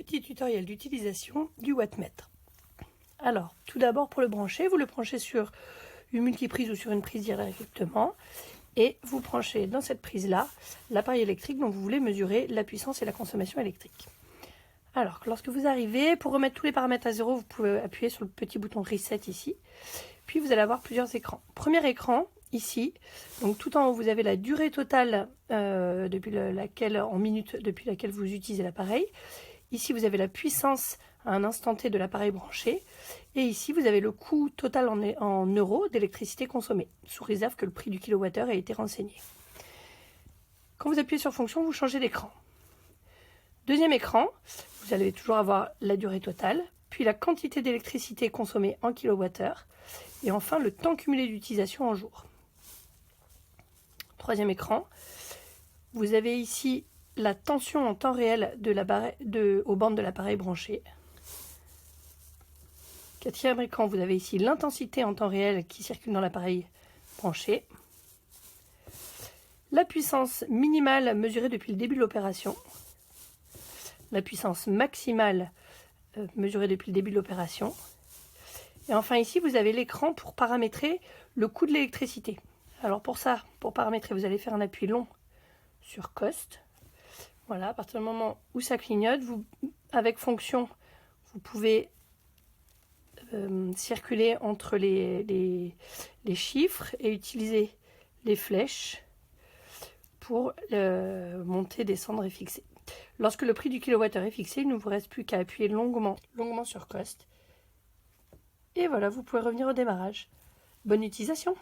petit tutoriel d'utilisation du wattmètre. Alors, tout d'abord pour le brancher, vous le branchez sur une multiprise ou sur une prise directement et vous branchez dans cette prise-là l'appareil électrique dont vous voulez mesurer la puissance et la consommation électrique. Alors, lorsque vous arrivez, pour remettre tous les paramètres à zéro, vous pouvez appuyer sur le petit bouton Reset ici. Puis vous allez avoir plusieurs écrans. Premier écran, ici, donc tout en haut, vous avez la durée totale en minutes depuis laquelle vous utilisez l'appareil. Ici, vous avez la puissance à un instant T de l'appareil branché. Et ici, vous avez le coût total en euros d'électricité consommée, sous réserve que le prix du kilowattheure ait été renseigné. Quand vous appuyez sur Fonction, vous changez d'écran. Deuxième écran, vous allez toujours avoir la durée totale, puis la quantité d'électricité consommée en kilowattheure, et enfin le temps cumulé d'utilisation en jours. Troisième écran, vous avez ici la tension en temps réel aux bandes de l'appareil branché. Quatrième écran, vous avez ici l'intensité en temps réel qui circule dans l'appareil branché. La puissance minimale mesurée depuis le début de l'opération. La puissance maximale mesurée depuis le début de l'opération. Et enfin ici, vous avez l'écran pour paramétrer le coût de l'électricité. Alors pour ça, pour paramétrer, vous allez faire un appui long sur Cost. Voilà, à partir du moment où ça clignote, avec Fonction, vous pouvez circuler entre les chiffres et utiliser les flèches pour monter, descendre et fixer. Lorsque le prix du kilowattheure est fixé, il ne vous reste plus qu'à appuyer longuement sur Cost. Et voilà, vous pouvez revenir au démarrage. Bonne utilisation!